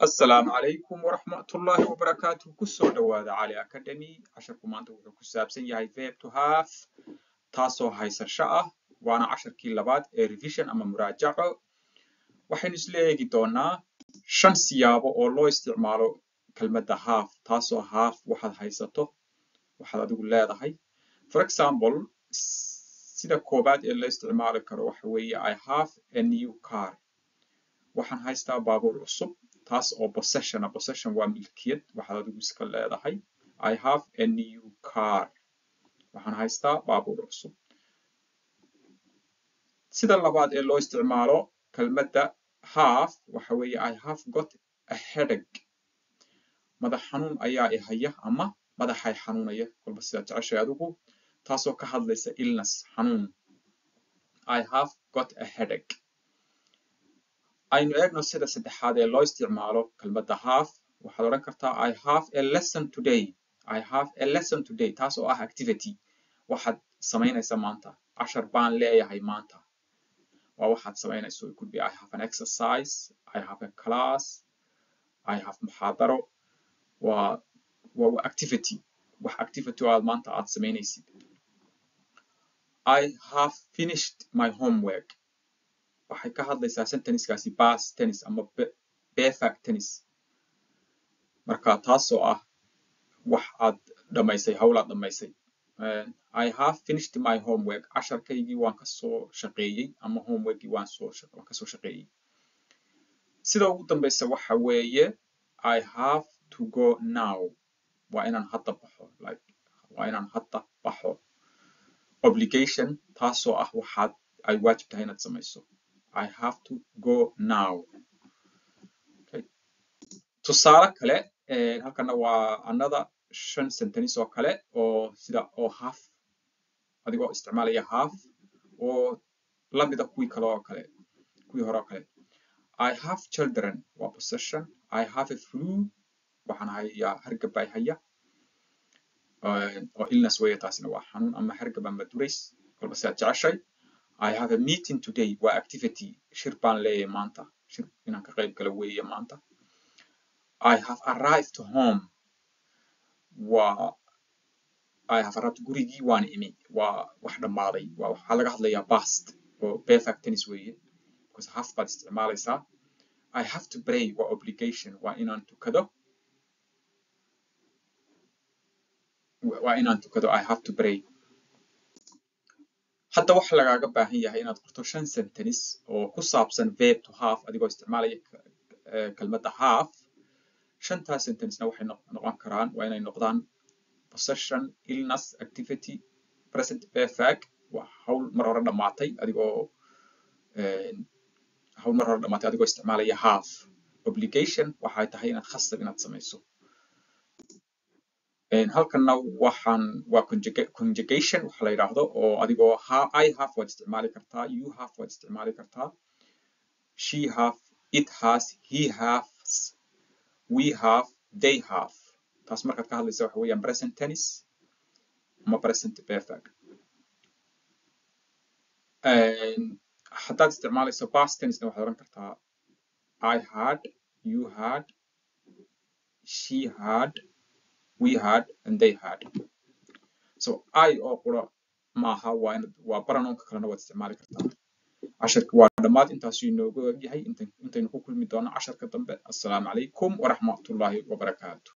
السلام عليكم ورحمة الله وبركاته. كسو دوادا علي أكاديمي عشركم أنتو وحو كسابسن يهي verb to have تاسو هاي سرشاء وانا 10 كيلابات revision أما مراجعة waxaynu isla eegi doonaa 5 siyaabo oo loo isticmaalo kelmadda have taasoo have waxaad haysato waxaad adigu leedahay. For example, sida koobaad ee la isticmaali karo waxa weeye I have a new car. waxaan haystaa baabuur cusub taas oo possession waa milkiyad waxaad adigu iska leedahay. I have a new car. waxaan haystaa baabuur cusub. sida labaad ee loo isticmaalo kelmadda have waxa weeye I have got a headache. madax xanuun ayaa i haya ama madaxay xanuunaya kolba sidaad jeceshay adigu taasoo ka hadlaysa illness xanuun. I have got a headache. aynu eegno sida saddexaad ee loo isticmaalo kelmadda have waxaad odhan kartaa I have a lesson today. I have a lesson today taas oo ah activity waxaad samaynaysa maanta cashar baan leeyahay maanta waa waxaad samaynayso. It could be I have an exercise, I have a class, I have muxaadaro waa activity wax activity oo aad maanta aad samaynaysid. I have finished my homework. waxay ka hadlaysaa sentenceskaasi past tense ama perfect tense marka taasoo ah wax aad dhamaysay hawlaad dhamaysay. I have finished my homework. casharkaygii waan ka soo shaqeeyey ama homeworkii waan ka soo shaqeeyey. sida ugu dambaysa waxa weeye I have to go now. waa inaan hadda baxo waa inaan hadda baxo. obligation taasoo ah waxaad ay waajib tahay inaad samayso. I have to go now. Okay. tusaale kale halkana waa another 5 sentence oo kale oo sida oo have adigoo isticmaalaya have oo lamida kuwii kale oo kale kuwii hore oo kale. I have children waa possession. I have a flu waxaan hayaa hargab ay haya oo illness weeye taasina waa xanuun ama hargab ama durays kolba sidaad jeceshay. I have a meeting today waa activity shir baan leeyahay maanta shir inaan ka qayb galo weeye maanta. I have arrived home waa I have arrived gurigii waan imi waa wax dhammaaday waa waxaa laga hadlayaa past oo perfect tense weeye because have baad isticmaalaysaa. I have to pray waa obligation waa inaan tukado I have to pray. hadda waxa lagaaga baahan yahay inaad qorto 5 sentence oo ku saabsan verb to have adigoo isticmaalaya kelmadda have. 5taas sentence-na waxay noqon karaan waa inay noqdaan possession, illness, activity, present perfect waa hawl mar hore dhamaatay adigoo isticmaalaya have. obligation waxay tahay inaad khasab inaad samayso. halkana waa conjugation waxa la yiraahdo oo adigoo I have waad isticmaali kartaa, you have waad isticmaali kartaa, she have, it has, he has, we have, they have. taas markaad ka hadlaysa waxa weeyaan present tense ama present perfect. haddaad isticmaalayso past tense waxaad oran kartaa I had, you had, she had, we had and they had. so I oo qura maaha waa baranoonka kalena waad isticmaali kartaa. casharka waa dhammaad intaasuu inoogu egyahay intaynu ku kulmi doono casharka dambe. assalaamu calaykum waraxmatullaahi wabarakaatu.